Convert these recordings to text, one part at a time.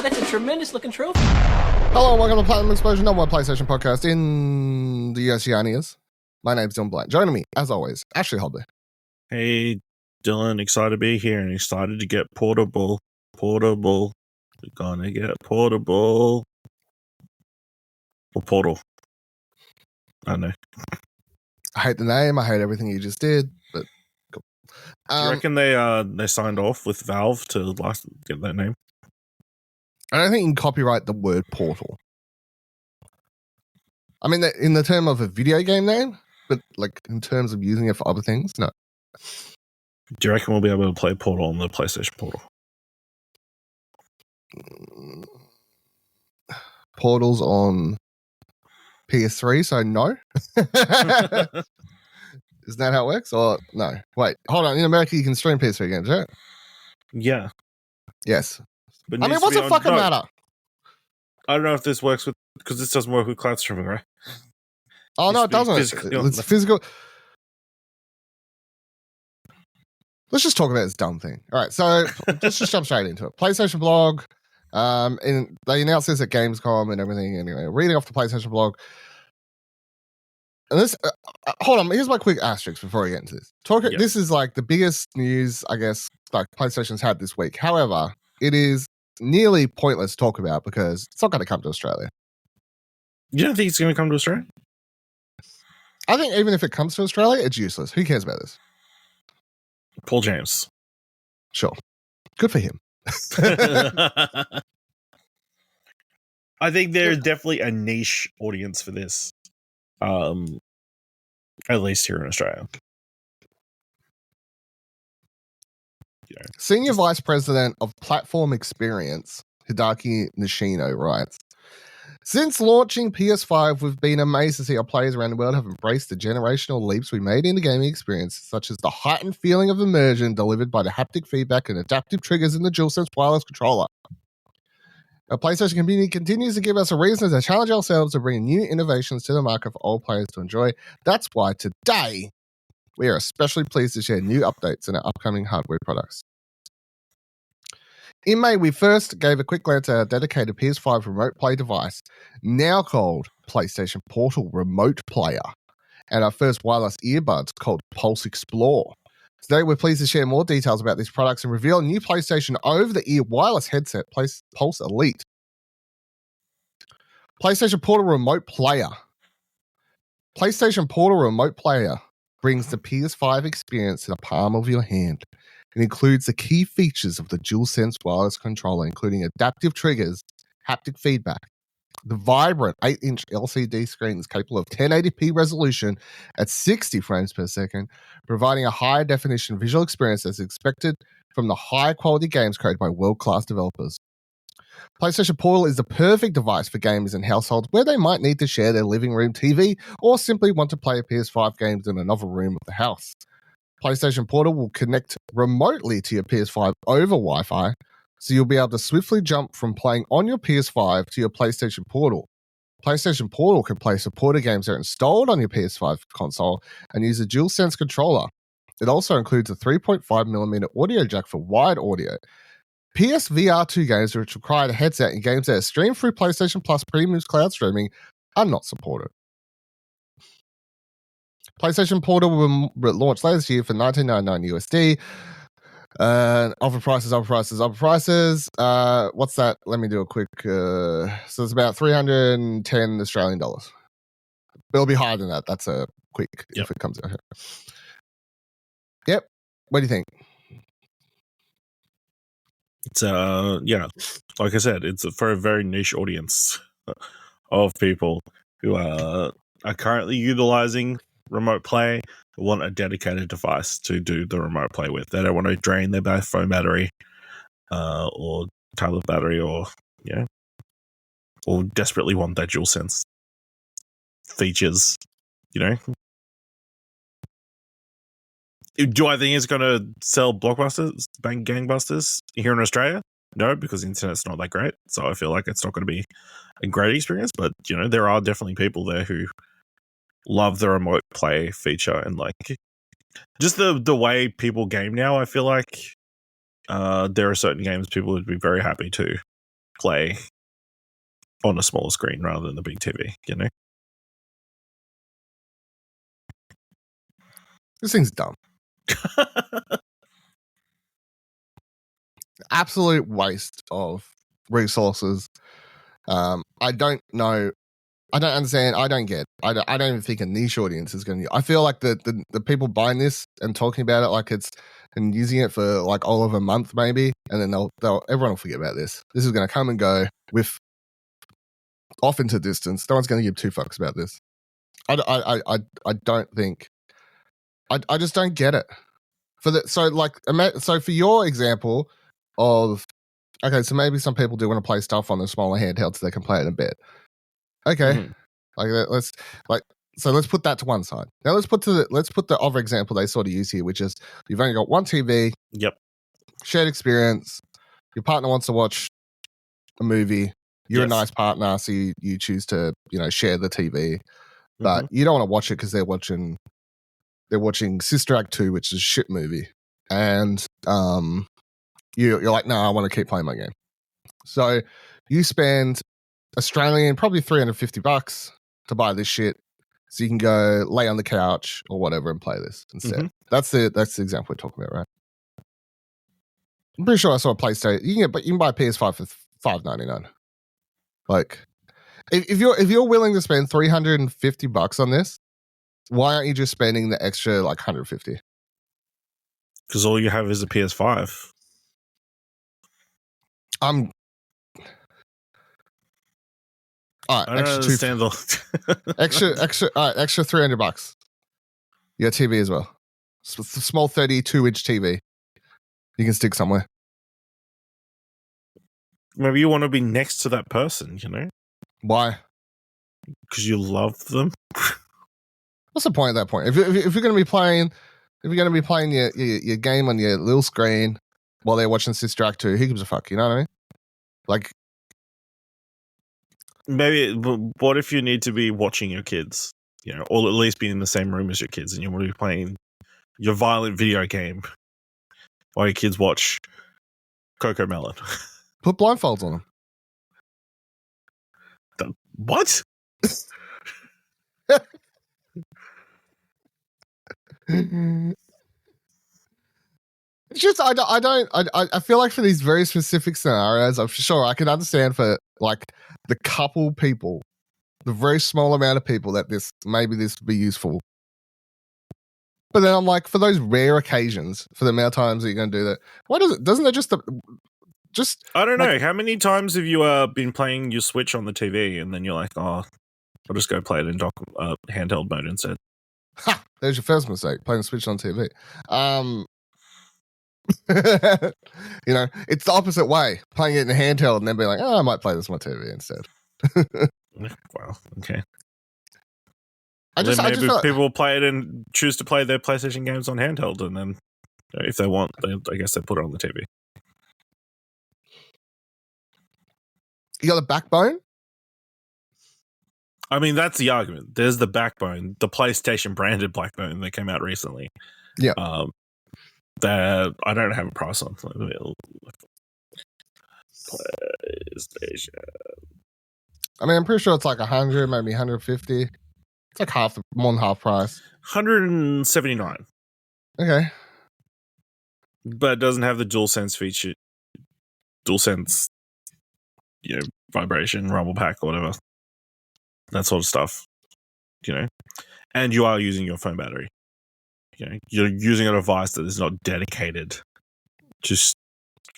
that's a tremendous looking trophy. Hello and welcome to Platinum Explosion, number one PlayStation podcast in the Oceanias. My name's Dylan Blunt. Joining me, as always, Ashley Hobley. Hey, Dylan, excited to be here and excited to get portable. We're gonna get portable. Or portal. I don't know. I hate the name. I hate everything you just did, but cool. Do you reckon they signed off with Valve to get that name? I don't think you can copyright the word portal. I mean, in the term of a video game name, but like in terms of using it for other things, no. Do you reckon we'll be able to play Portal on the PlayStation Portal? Portal's on PS3, so no. Is that how it works? Or no? Wait, hold on. In America, you can stream PS3 games, right? Yeah. Yes. But I mean, what's the fucking matter? I don't know if this works because this doesn't work with cloud streaming, right? Oh, no, it doesn't. It's physical. Let's just talk about this dumb thing. All right, so let's just jump straight into it. PlayStation blog. And they announced this at Gamescom and everything. Anyway, reading off the PlayStation blog. And this, hold on. Here's my quick asterisk before we get into this. Yep. This is like the biggest news, I guess, like PlayStation's had this week. However, it is nearly pointless to talk about because it's not going to come to Australia. You don't think it's going to come to Australia? I think even if it comes to Australia, it's useless. Who cares about this? Paul James. Sure. Good for him. I think there's definitely a niche audience for this. At least here in Australia. Yeah. Senior Vice President of Platform Experience, Hideki Nishino, writes, since launching PS5, we've been amazed to see our players around the world have embraced the generational leaps we made in the gaming experience, such as the heightened feeling of immersion delivered by the haptic feedback and adaptive triggers in the DualSense wireless controller. Our PlayStation community continues to give us a reason to challenge ourselves to bring new innovations to the market for all players to enjoy. That's why today we are especially pleased to share new updates in our upcoming hardware products. In May, we first gave a quick glance at our dedicated PS5 remote play device, now called PlayStation Portal Remote Player, and our first wireless earbuds called Pulse Explore. Today, we're pleased to share more details about these products and reveal a new PlayStation over-the-ear wireless headset, Pulse Elite. PlayStation Portal Remote Player. PlayStation Portal Remote Player brings the PS5 experience to the palm of your hand. It includes the key features of the DualSense wireless controller, including adaptive triggers, haptic feedback. The vibrant 8-inch LCD screen is capable of 1080p resolution at 60 frames per second, providing a higher definition visual experience as expected from the high-quality games created by world-class developers. PlayStation Portal is the perfect device for gamers and households where they might need to share their living room TV or simply want to play PS5 games in another room of the house. PlayStation Portal will connect remotely to your PS5 over Wi-Fi, so you'll be able to swiftly jump from playing on your PS5 to your PlayStation Portal. PlayStation Portal can play supported games that are installed on your PS5 console and use a DualSense controller. It also includes a 3.5mm audio jack for wide audio. PSVR 2 games which require a headset and games that are streamed through PlayStation Plus Premium's cloud streaming are not supported. PlayStation Portal will launch later this year for $19.99 USD. Offer prices. What's that? Let me do a quick. So it's about 310 Australian dollars. It'll be higher than that. That's a quick if it comes out here. Yep. What do you think? It's like I said, it's for a very niche audience of people who are currently utilizing remote play, want a dedicated device to do the remote play with. They don't want to drain their phone battery or tablet battery or desperately want that DualSense features, Do I think it's going to sell blockbusters, gangbusters here in Australia? No, because the internet's not that great. So I feel like it's not going to be a great experience. But, there are definitely people there who love the remote play feature and like just the way people game now. I feel like there are certain games people would be very happy to play on a smaller screen rather than the big TV, you know? This thing's dumb. Absolute waste of resources. I don't know. I don't understand. I don't get. I don't even think a niche audience is going to. I feel like the people buying this and talking about it like it's and using it for like all of a month maybe, and then they'll everyone will forget about this. This is going to come and go with off into distance. No one's going to give two fucks about this. I don't think. I just don't get it. So for your example of okay, so maybe some people do want to play stuff on the smaller handheld so they can play it in bed. Okay, let's put that to one side. Now let's put the other example they sort of use here, which is you've only got one TV. Yep. Shared experience. Your partner wants to watch a movie. You're a nice partner, so you choose to share the TV, but you don't want to watch it because they're watching Sister Act 2, which is a shit movie, and you're like, no, I want to keep playing my game. So you spend Australian probably $350 to buy this shit, so you can go lay on the couch or whatever and play this instead. That's the example we're talking about, right? I'm pretty sure I saw a PlayStation. You can buy a PS5 for $5.99. Like, if you're willing to spend $350 on this, why aren't you just spending the extra like $150? Because all you have is a PS5. All right, I don't understand extra $300. You got TV as well. It's a small 32-inch TV. You can stick somewhere. Maybe you want to be next to that person, you know? Why? Because you love them. What's the point at that point? If you're going to be playing, your game on your little screen while they're watching Sister Act 2, who gives a fuck? You know what I mean? Like, maybe. What if you need to be watching your kids, or at least be in the same room as your kids, and you want to be playing your violent video game while your kids watch Coco Melon? Put blindfolds on them. What? It's just I feel like for these very specific scenarios, I'm sure I can understand for like the couple people, the very small amount of people that this would be useful. But then I'm like, for those rare occasions, for the amount of times that you're going to do that, why doesn't it just I don't know. How many times have you been playing your Switch on the TV and then you're like, oh, I'll just go play it in handheld mode instead? Ha! There's your first mistake, playing Switch on TV. It's the opposite way, playing it in a handheld and then being like, oh, I might play this on my TV instead. Well, okay. Maybe people will play it and choose to play their PlayStation games on handheld, and then if they want, I guess they put it on the TV. You got the backbone? I mean, that's the argument. There's the backbone, the PlayStation branded backbone that came out recently. Yeah. That I don't have a price on. PlayStation. I mean, I'm pretty sure it's like 100, maybe 150. It's like more than half price. 179. Okay. But it doesn't have the DualSense feature. DualSense, vibration, rumble pack, or whatever. That sort of stuff. And you are using your phone battery. You're using a device that is not dedicated to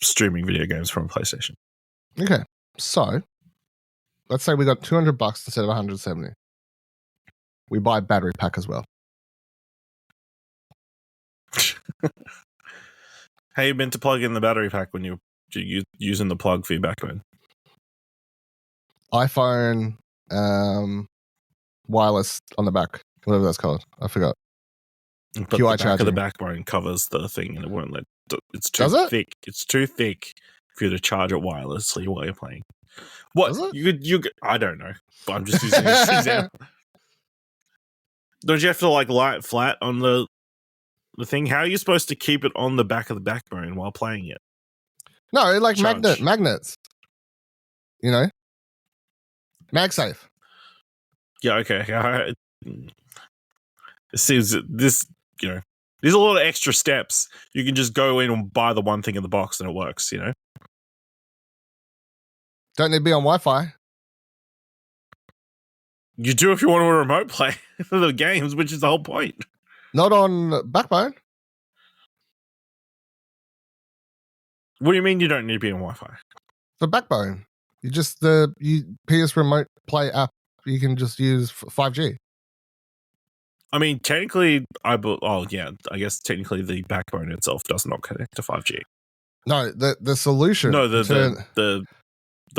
streaming video games from a PlayStation. Okay. So, let's say we got $200 instead of 170. We buy a battery pack as well. How you meant to plug in the battery pack when you're using the plug for your backbone? iPhone wireless on the back, whatever that's called. I forgot. But the back of the backbone covers the thing, and it won't let. It's too thick. It's too thick for you to charge it wirelessly while you're playing. What you? I don't know. But I'm just using this example. Don't you have to lie it flat on the thing? How are you supposed to keep it on the back of the backbone while playing it? No, magnets. You know, MagSafe. Yeah, okay. It seems that this, there's a lot of extra steps. You can just go in and buy the one thing in the box and it works, Don't need to be on Wi-Fi. You do if you want to remote play the games, which is the whole point. Not on Backbone. What do you mean you don't need to be on Wi-Fi? For Backbone, you just PS Remote Play app. You can just use 5G. I mean, technically, I guess technically the Backbone itself does not connect to 5G. No, the solution. No, the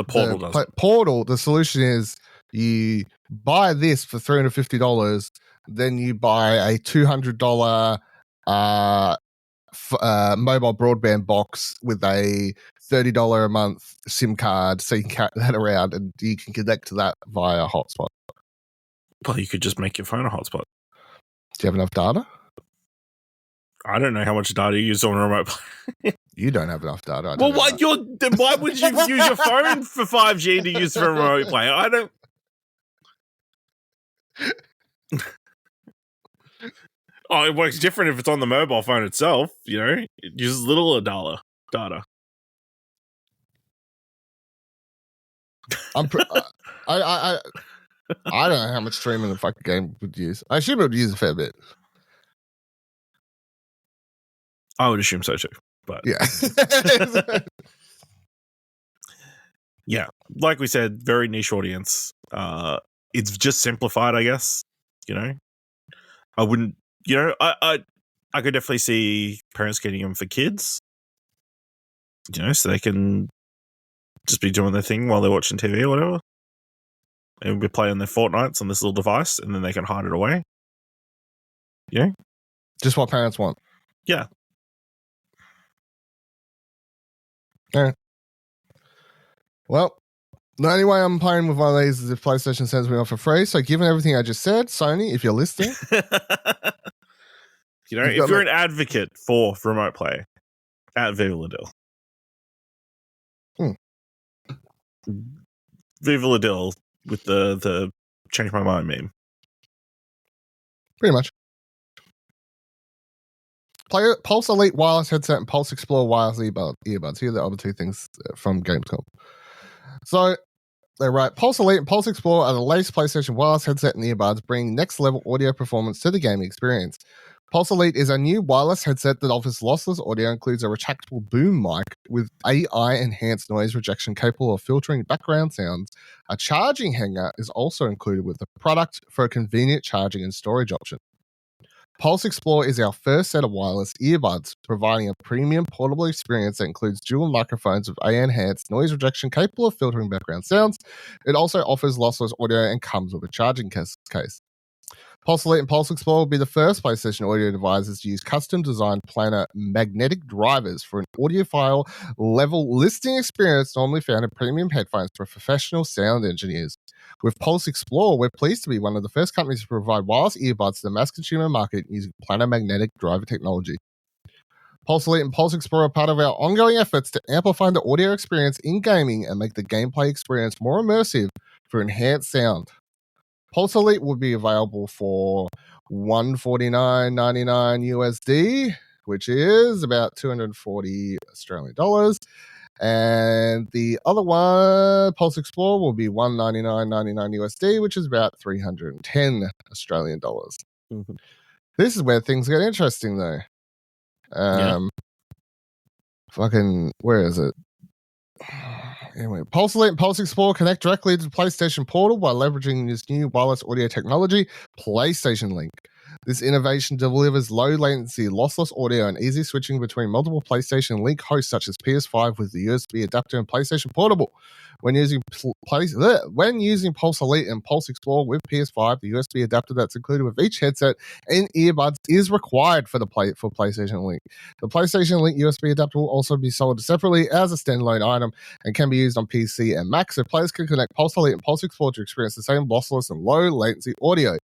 portal does. Portal. The solution is you buy this for $350, then you buy a $200 mobile broadband box with a $30 a month SIM card, so you can carry that around and you can connect to that via hotspot. Well, you could just make your phone a hotspot. Do you have enough data? I don't know how much data you use on a remote play. You don't have enough data. Well, why would you use your phone for 5G to use for a remote play? I don't. Oh, it works different if it's on the mobile phone itself. It uses little data. I don't know how much streaming the fucking game would use. I assume it would use a fair bit. I would assume so too. But yeah. Yeah, like we said, very niche audience. It's just simplified, I guess. I wouldn't. I could definitely see parents getting them for kids. So they can just be doing their thing while they're watching TV or whatever, and be playing their Fortnites on this little device, and then they can hide it away. Just what parents want. Yeah. Yeah. Well, the only way I'm playing with one of these is if PlayStation sends me off for free. So, given everything I just said, Sony, if you're listening, if you're an advocate for remote play, at Viva La Dill. Viva La Dill with the change my mind meme. Pretty much. Pulse Elite wireless headset and Pulse Explorer wireless earbuds. Here are the other two things from Gamescom. So they write, Pulse Elite and Pulse Explorer are the latest PlayStation wireless headset and earbuds, bringing next-level audio performance to the gaming experience. Pulse Elite is a new wireless headset that offers lossless audio, includes a retractable boom mic with AI-enhanced noise rejection capable of filtering background sounds. A charging hanger is also included with the product for a convenient charging and storage option. Pulse Explorer is our first set of wireless earbuds, providing a premium portable experience that includes dual microphones with AI-enhanced noise rejection capable of filtering background sounds. It also offers lossless audio and comes with a charging case. Pulse Elite and Pulse Explorer will be the first PlayStation audio devices to use custom-designed planar magnetic drivers for an audiophile level listening experience normally found in premium headphones for professional sound engineers. With Pulse Explorer, we're pleased to be one of the first companies to provide wireless earbuds to the mass consumer market using planar magnetic driver technology. Pulse Elite and Pulse Explorer are part of our ongoing efforts to amplify the audio experience in gaming and make the gameplay experience more immersive for enhanced sound. Pulse Elite will be available for $149.99 USD, which is about 240 Australian dollars. And the other one, Pulse Explorer, will be $199.99 USD, which is about 310 Australian dollars. Mm-hmm. This is where things get interesting, though. Where is it? Anyway, Pulse Elite and Pulse Explorer connect directly to the PlayStation Portal by leveraging this new wireless audio technology, PlayStation Link. This innovation delivers low latency, lossless audio and easy switching between multiple PlayStation Link hosts such as PS5 with the USB adapter and PlayStation Portable. When using Pulse Elite and Pulse Explorer with PS5, the USB adapter that's included with each headset and earbuds is required for PlayStation Link. The PlayStation Link USB adapter will also be sold separately as a standalone item and can be used on PC and Mac, so players can connect Pulse Elite and Pulse Explorer to experience the same lossless and low latency audio.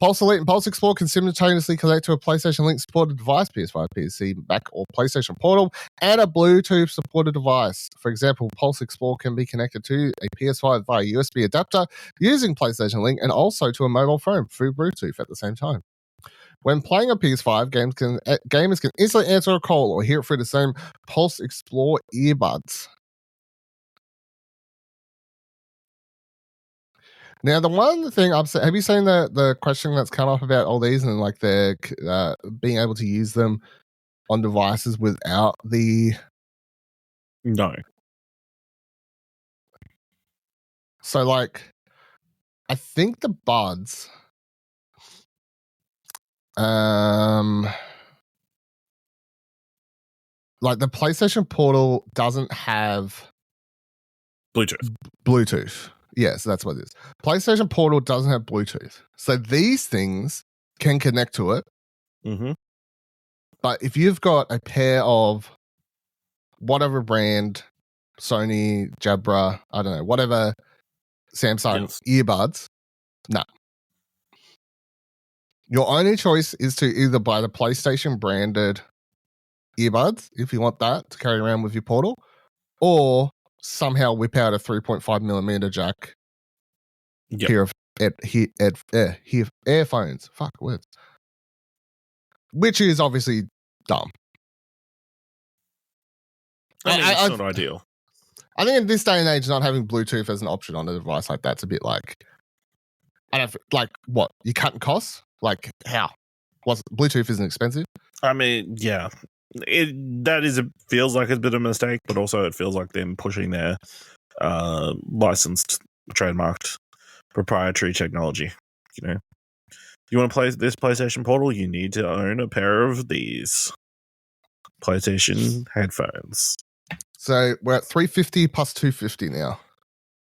Pulse Elite and Pulse Explore can simultaneously connect to a PlayStation Link supported device, PS5, PC, Mac, or PlayStation Portal, and a Bluetooth supported device. For example, Pulse Explore can be connected to a PS5 via USB adapter using PlayStation Link and also to a mobile phone through Bluetooth at the same time. When playing a PS5, gamers can instantly answer a call or hear it through the same Pulse Explore earbuds. Now, the one thing have you seen the question that's come up about all these and like they're being able to use them on devices without the? No. So, like, I think the buds, like the PlayStation Portal doesn't have Bluetooth. Yes, that's what it is. PlayStation Portal doesn't have Bluetooth. So these things can connect to it. Mm-hmm. But if you've got a pair of whatever brand, Sony, Jabra, I don't know, whatever Samsung earbuds, no. Your only choice is to either buy the PlayStation branded earbuds, if you want that to carry around with your Portal, or somehow whip out a 3.5 millimeter jack pair of earphones. Fuck words. Which is obviously dumb. I mean, it's not ideal. I think in this day and age, not having Bluetooth as an option on a device like that's a bit like, I don't like what you cutting costs. Like how? Bluetooth isn't expensive? I mean, yeah, feels like it's a bit of a mistake, but also it feels like them pushing their licensed, trademarked, proprietary technology. You know, you want to play this PlayStation Portal, you need to own a pair of these PlayStation headphones. So we're at $350 plus $250 now,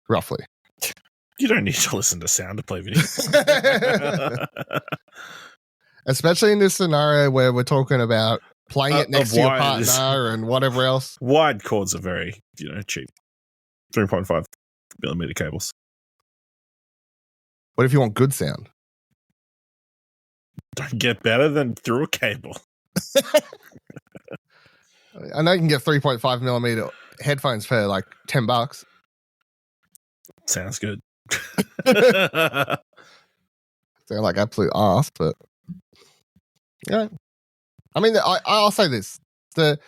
roughly. You don't need to listen to sound to play videos. Especially in this scenario where we're talking about playing it next to your partner and whatever else. Wide cords are very, cheap. 3.5 millimeter cables. What if you want good sound? Don't get better than through a cable. I know you can get 3.5 millimeter headphones for like $10. Sounds good. They're like absolute ass, but yeah. I mean, I'll say this: the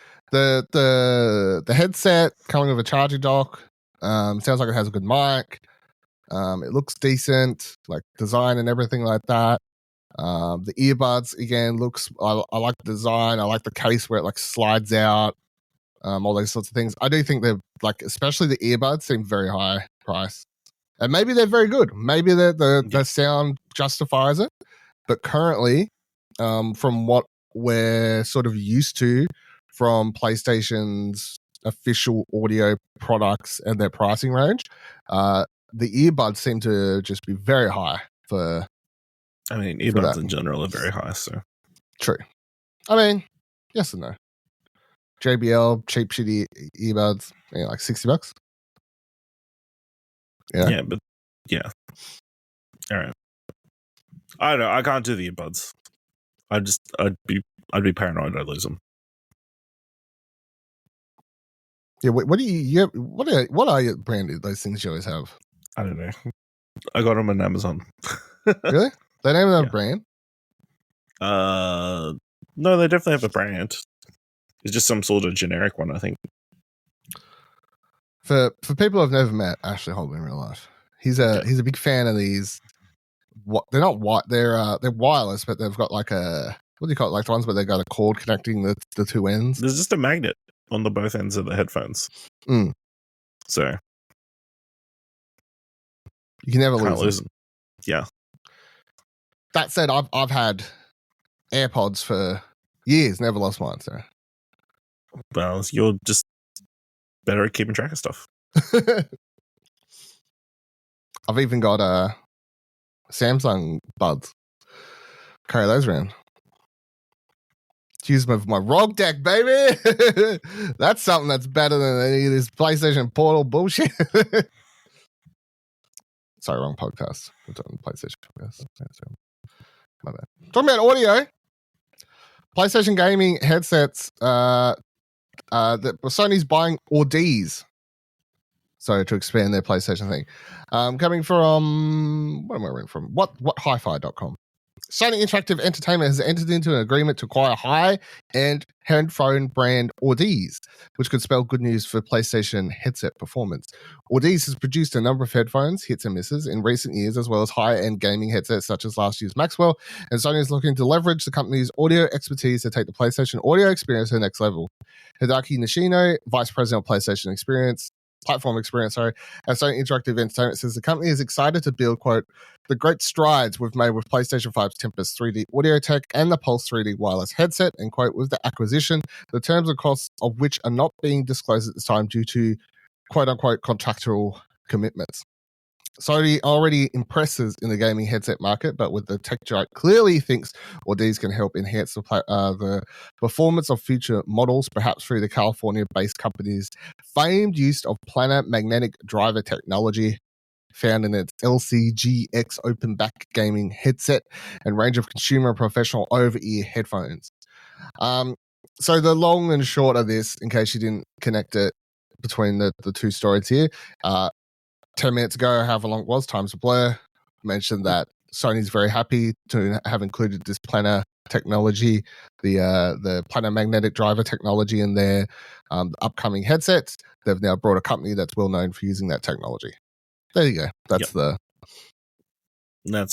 headset coming with a charging dock sounds like it has a good mic. It looks decent, like design and everything like that. The earbuds again looks. I like the design. I like the case where it like slides out. All those sorts of things. I do think they're like, especially the earbuds, seem very high price, and maybe they're very good. Maybe the sound justifies it, but currently, from what we're sort of used to from PlayStation's official audio products and their pricing range, the earbuds seem to just be very high for. I mean, earbuds in general are very high, so true. I mean, yes and no. JBL cheap shitty earbuds, like $60. Yeah, but yeah. All right. I don't know. I can't do the earbuds. I'd be paranoid I'd lose them. Yeah. What do you? What are your branded those things you always have? I don't know. I got them on Amazon. Really? They don't even have a brand? No, they definitely have a brand. It's just some sort of generic one, I think. For people who've never met Ashley Holt in real life, he's a big fan of these. They're not white. They're wireless, but they've got like a, what do you call it? Like the ones where they got a cord connecting the two ends. There's just a magnet on the both ends of the headphones. So you can never lose them. Yeah. That said, I've had AirPods for years, never lost mine. So, well, you're just better at keeping track of stuff. I've even got Samsung buds. Carry those around. Use my ROG deck, baby. That's something that's better than any of this PlayStation Portal bullshit. Sorry, wrong podcast. We're talking PlayStation podcast. My bad. Talking about audio, PlayStation gaming headsets. That Sony's buying Audi's, so to expand their PlayStation thing. Coming from what am I reading from? What hi-fi.com. Sony Interactive Entertainment has entered into an agreement to acquire high-end headphone brand Audi's, which could spell good news for PlayStation headset performance. Audi's has produced a number of headphones, hits and misses, in recent years, as well as high-end gaming headsets such as last year's Maxwell, and Sony is looking to leverage the company's audio expertise to take the PlayStation audio experience to the next level. Hideki Nishino, Vice President of PlayStation Platform Experience, at Sony Interactive Entertainment, says the company is excited to build, quote, the great strides we've made with PlayStation 5's Tempest 3D audio tech and the Pulse 3D wireless headset, and quote, with the acquisition, the terms and costs of which are not being disclosed at this time due to quote unquote contractual commitments. Sony already impresses in the gaming headset market, but with the tech giant clearly thinks Audi's can help enhance the performance of future models, perhaps through the California-based company's famed use of planar magnetic driver technology found in its LCGX open back gaming headset and range of consumer and professional over-ear headphones. So the long and short of this, in case you didn't connect it between the two stories here, 10 minutes ago, however long it was, Time's a Blur mentioned that Sony's very happy to have included this planar technology, the planar magnetic driver technology in their upcoming headsets. They've now brought a company that's well known for using that technology. There you go. That's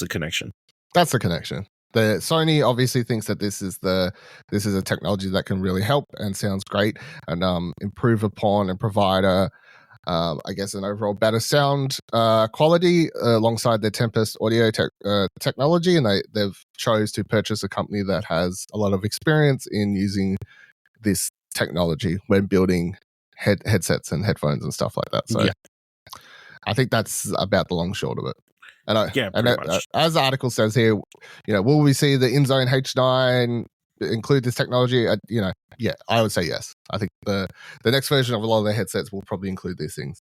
a connection. That's the connection. The Sony obviously thinks that this is a technology that can really help and sounds great and improve upon and provide I guess an overall better sound quality alongside their Tempest audio technology, and they've chose to purchase a company that has a lot of experience in using this technology when building headsets and headphones and stuff like that. So I think that's about the long short of it. And as the article says here, will we see the InZone H9 include this technology? I would say yes. I think the next version of a lot of their headsets will probably include these things.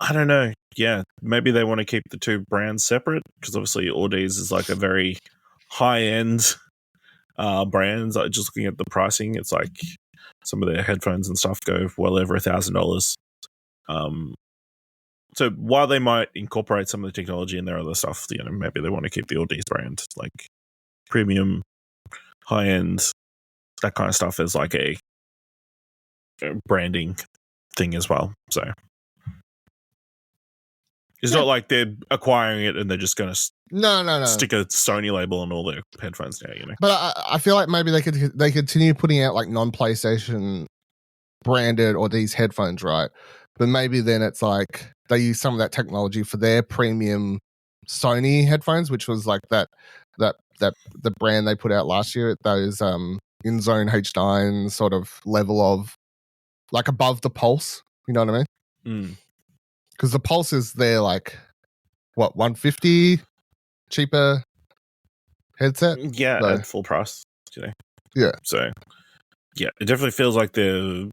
I don't know. Yeah, maybe they want to keep the two brands separate because obviously Audi's is like a very high-end brand. Like just looking at the pricing, it's like some of their headphones and stuff go well over $1,000. So while they might incorporate some of the technology in their other stuff, maybe they want to keep the Audi's brand, like premium, high end, that kind of stuff is like a branding thing as well. So it's not like they're acquiring it and they're just going to no stick a Sony label on all their headphones now. But I feel like maybe they continue putting out like non-PlayStation branded or these headphones, right? But maybe then it's like they use some of that technology for their premium Sony headphones, which was like that the brand they put out last year, those InZone H9 sort of level of like above the Pulse, you know what I mean? Because the Pulse is their like what, $150 cheaper headset? At full price. Yeah. So yeah, it definitely feels like they're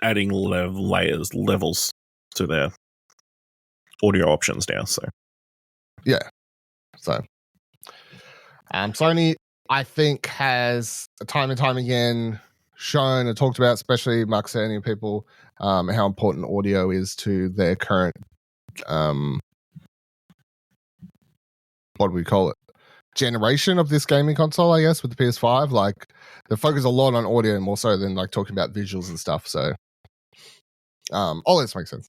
adding levels to their audio options now. So yeah. So Sony, I think, has time and time again shown and talked about, especially Mark Cerny and people, how important audio is to their current, what do we call it? Generation of this gaming console, I guess, with the PS5. Like, they focus a lot on audio more so than like talking about visuals and stuff. So, all this makes sense.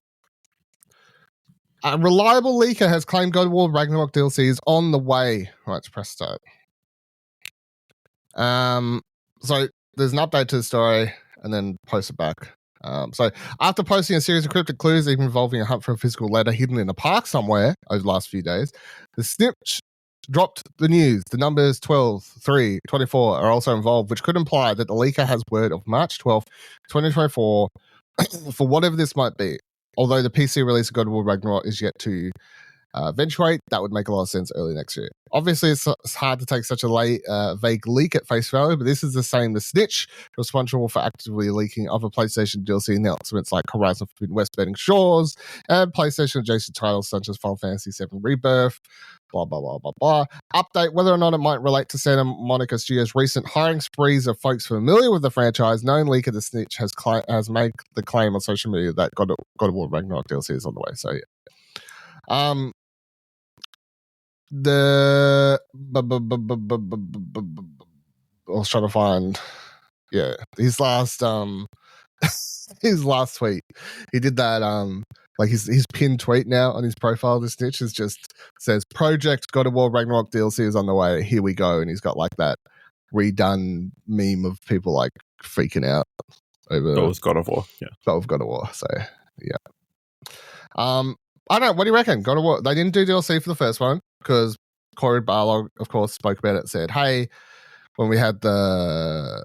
A reliable leaker has claimed God of War Ragnarok DLC is on the way. Right, let's press start. So there's an update to the story and then post it back. So after posting a series of cryptic clues, even involving a hunt for a physical letter hidden in a park somewhere over the last few days, the snitch dropped the news. The numbers 12, 3, 24 are also involved, which could imply that the leaker has word of March 12th, 2024 for whatever this might be. Although the PC release of God of War Ragnarok is yet to eventuate, that would make a lot of sense early next year. Obviously, it's hard to take such a vague leak at face value, but this is the same as Snitch, responsible for actively leaking other PlayStation DLC announcements like Horizon Forbidden West Betting Shores and PlayStation adjacent titles such as Final Fantasy VII Rebirth. Blah, blah, blah, blah, blah. Update, whether or not it might relate to Santa Monica Studios' recent hiring sprees of folks familiar with the franchise. Known leaker The Snitch has made the claim on social media that God of War Ragnarok DLC is on the way. So, yeah. I was trying to find, his last his last tweet. He did that like his pinned tweet now on his profile. The Snitch is just says Project God of War Ragnarok DLC is on the way. Here we go, and he's got like that redone meme of people like freaking out over God of War. Yeah, God of War. So yeah. I don't know. What do you reckon? God of War. They didn't do DLC for the first one because Corey Barlog, of course, spoke about it. Said, "Hey, when we had the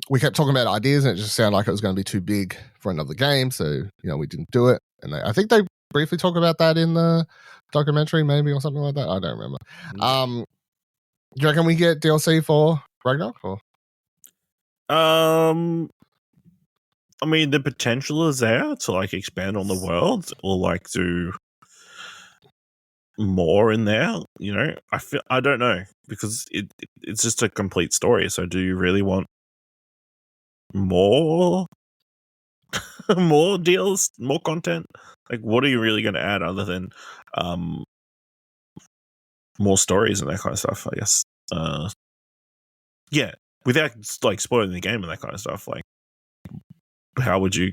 we kept talking about ideas, and it just sounded like it was going to be too big for another game, so we didn't do it." And I think they briefly talk about that in the documentary, maybe, or something like that. I don't remember. Do you reckon we get DLC for Ragnarok? Or? I mean, the potential is there to like expand on the world or like do more in there. I don't know, because it's just a complete story. So, do you really want more, more deals, more content? Like, what are you really going to add other than more stories and that kind of stuff? I guess. Yeah, without like spoiling the game and that kind of stuff. Like, how would you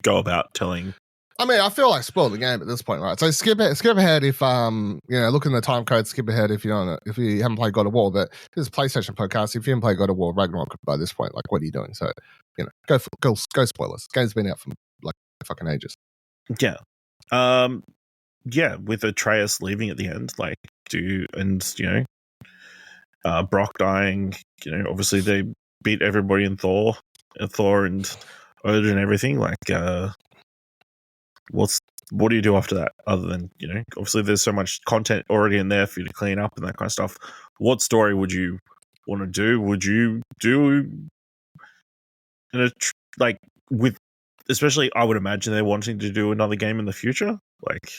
go about telling? I mean, I feel like spoiled the game at this point, right? So skip ahead if look in the time code, skip ahead if you haven't played God of War. But this is a PlayStation podcast. If you haven't played God of War Ragnarok by this point, like, what are you doing? So go spoilers. Game's been out for like fucking ages. Yeah, with Atreus leaving at the end, like, Brock dying. Obviously they beat everybody in Thor and Odin and everything. Like, what do you do after that? Other than obviously there's so much content already in there for you to clean up and that kind of stuff. What story would you want to do? Would you do with? Especially, I would imagine they're wanting to do another game in the future. Like,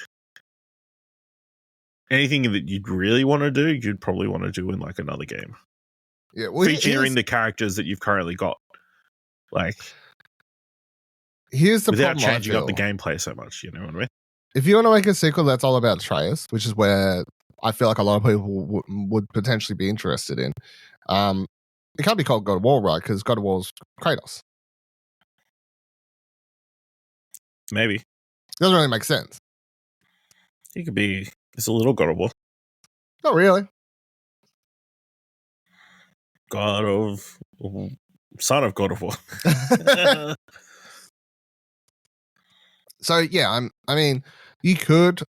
anything that you'd really want to do, you'd probably want to do in like another game. Yeah, well, featuring the characters that you've currently got. Like, here's the without problem, changing up the gameplay so much. You know what I mean? If you want to make a sequel that's all about Atreus, which is where I feel like a lot of people would potentially be interested in, it can't be called God of War, right? Because God of War's Kratos. Maybe. It doesn't really make sense. It could be. It's a little God of War. Not really. Son of God of War. So yeah, I mean, you could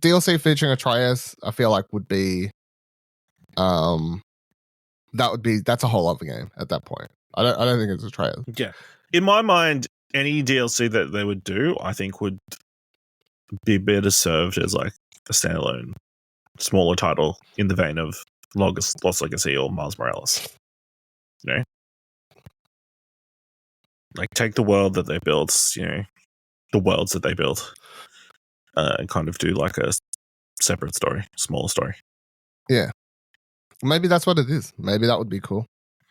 DLC featuring Atreus. I feel like would be, that's a whole other game at that point. I don't think it's Atreus. Yeah, in my mind, any DLC that they would do, I think would be better served as like a standalone, smaller title in the vein of Lost Legacy or Miles Morales. Like, take the world that they built, the worlds that they built, and kind of do like a separate story, smaller story. Yeah. Maybe that's what it is. Maybe that would be cool.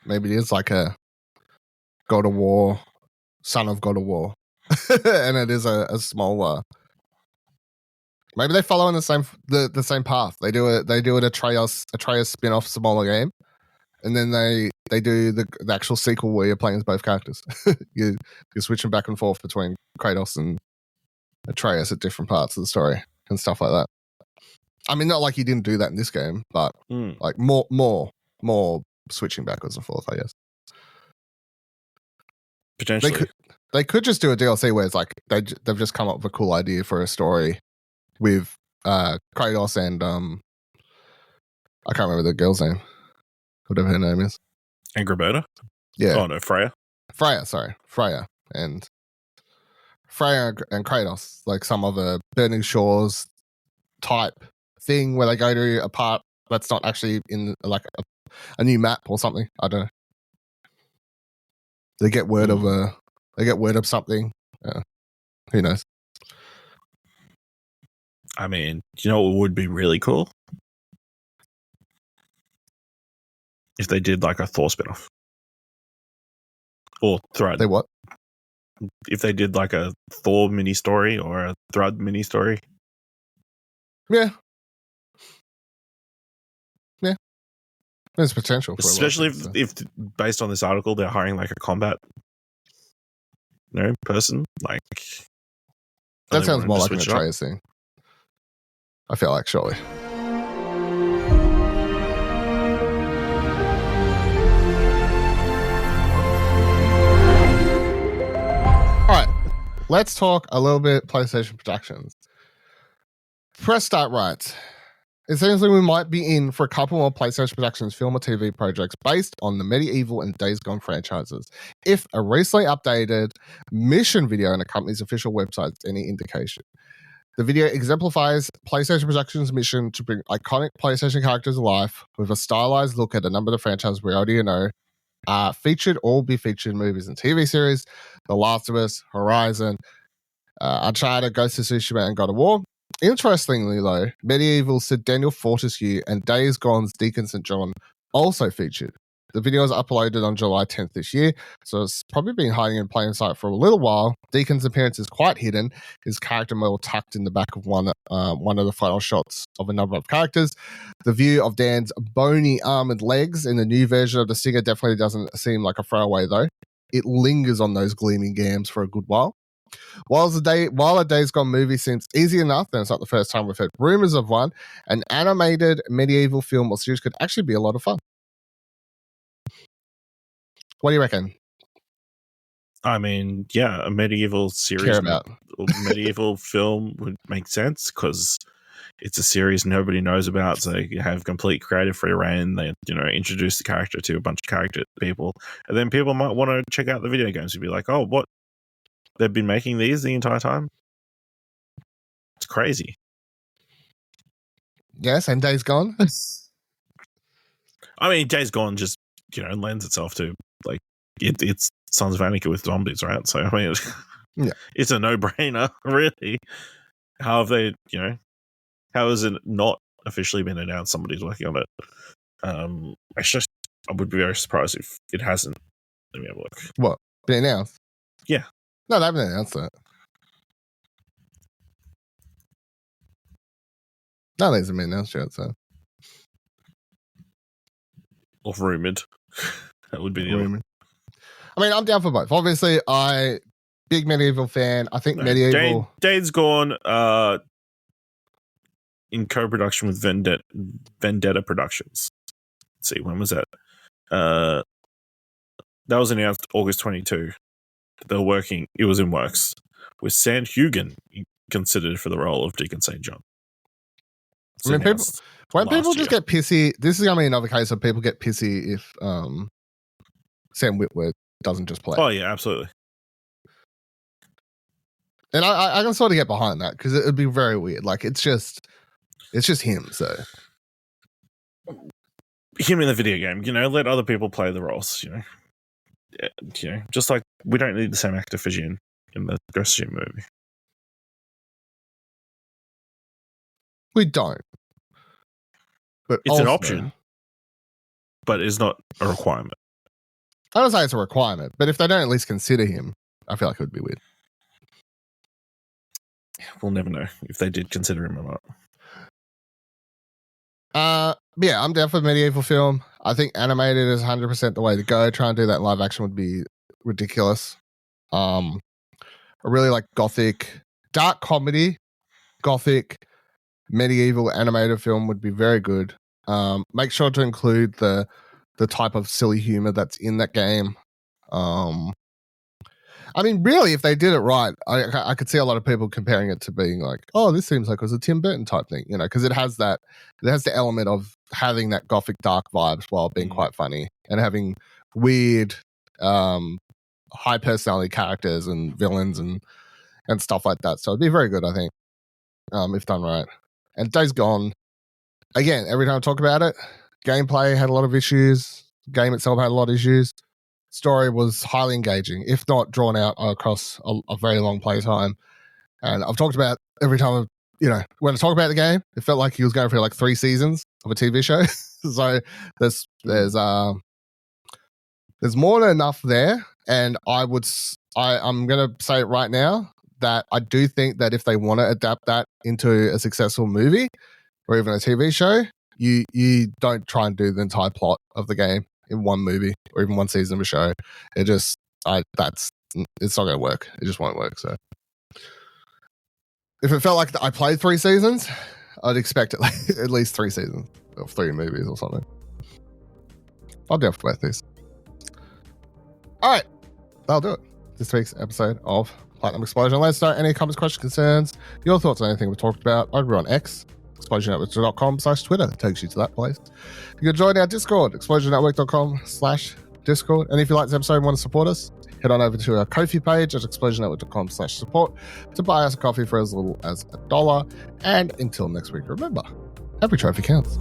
Maybe it is like a God of War, Son of God of War. And it is a smaller. Maybe they follow in the same path. They do it Atreus spin-off smaller game. And then they do the actual sequel where you're playing as both characters. You're switching back and forth between Kratos and Atreus at different parts of the story and stuff like that. I mean, not like you didn't do that in this game, but like more switching backwards and forth, I guess. Potentially. They could just do a DLC where it's like they've just come up with a cool idea for a story with Kratos and I can't remember the girl's name. Whatever her name is. Angroberta? Yeah. Oh, no, Freya. Freya, sorry. Freya. And Freya and Kratos, like some other Burning Shores type thing where they go to a part that's not actually in like a new map or something. I don't know. They get word of something. Who knows? I mean, you know what would be really cool? If they did like a Thor spinoff. Or Thrud. They what? If they did like a Thor mini story or a Thrud mini story. Yeah. Yeah. There's potential for especially a lot of if based on this article they're hiring like a combat person. Like that sounds more like an Atreus thing. I feel like surely. Alright. Let's talk a little bit PlayStation Productions. Press start right. It seems like we might be in for a couple more PlayStation Productions film or TV projects based on the Medieval and Days Gone franchises. If a recently updated mission video on the company's official website is any indication. The video exemplifies PlayStation Productions' mission to bring iconic PlayStation characters alive with a stylized look at a number of the franchises we already know. Featured or be featured in movies and TV series, The Last of Us, Horizon, Uncharted, Ghost of Tsushima, and God of War. Interestingly, though, Medieval's Sir Daniel Fortescue and Days Gone's Deacon St. John also featured. The video was uploaded on July 10th this year, so it's probably been hiding in plain sight for a little while. Deacon's appearance is quite hidden, his character model tucked in the back of one of the final shots of a number of characters. The view of Dan's bony armored legs in the new version of the Singer definitely doesn't seem like a throwaway, though. It lingers on those gleaming gams for a good while. While a Days Gone movie seems easy enough, and it's not the first time we've heard rumors of one, an animated medieval film or series could actually be a lot of fun. What do you reckon? I mean, yeah, a medieval series or medieval film would make sense because it's a series nobody knows about, so you have complete creative free reign. They, introduce the character to a bunch of character people, and then people might want to check out the video games and be like, "Oh, what? They've been making these the entire time? It's crazy." Yes, and Days Gone. I mean, Days Gone just lends itself to like it's Sons of Anarchy with zombies, right? So I mean, it's a no-brainer, really. How have they? How has it not officially been announced somebody's working on it? I would be very surprised if it hasn't. Let me have a look. What? Been announced? Yeah. No, they haven't announced it. No, they haven't been announced yet, so. Or rumoured. That would be the rumoured. I mean, I'm down for both. Obviously, big medieval fan. I think medieval. Days Gone, in co-production with Vendetta Productions. Let's see, when was that? That was announced August 22. They're working. It was in works with Sam Hugan considered for the role of Deacon St. John. I mean, people just get pissy. This is going to be another case of people get pissy if Sam Witwer doesn't just play. Oh yeah, absolutely. And I can sort of get behind that because it'd be very weird. Like it's just him. So him in the video game, let other people play the roles. Just like we don't need the same actor for Jin in the Ghost of Tsushima movie. We don't. But it's an option, but it's not a requirement. I don't say it's a requirement, but if they don't at least consider him, I feel like it would be weird. We'll never know if they did consider him or not. Yeah, I'm down for medieval film. I think animated is 100% the way to go. Try and do that in live action would be ridiculous. I really like gothic, dark comedy, gothic, medieval animated film would be very good. Make sure to include the type of silly humor that's in that game. I mean, really, if they did it right, I could see a lot of people comparing it to being like, oh, this seems like it was a Tim Burton type thing, because it has the element of having that gothic dark vibes while being quite funny and having weird, high personality characters and villains and and stuff like that. So it'd be very good, I think, if done right. And Days Gone, again, every time I talk about it, gameplay had a lot of issues. Game itself had a lot of issues. Story was highly engaging, if not drawn out across a very long play time. And I've talked about every time, when I talk about the game, it felt like he was going for like 3 seasons of a TV show. So there's more than enough there. And I'm going to say it right now that I do think that if they want to adapt that into a successful movie or even a TV show, you don't try and do the entire plot of the game in one movie or even one season of a show. It's not going to work. It just won't work. So if it felt like I played 3 seasons, I'd expect at least 3 seasons of 3 movies or something. I'll do after both these. All right, that'll do it. This week's episode of Platinum Explosion. Let us know any comments, questions, concerns, your thoughts on anything we talked about over on X, explosionnetwork.com/Twitter. It takes you to that place. You can join our Discord, explosionnetwork.com/Discord. And if you like this episode and want to support us, head on over to our Ko-fi page at explosionnetwork.com/support to buy us a coffee for as little as $1. And until next week, remember, every trophy counts.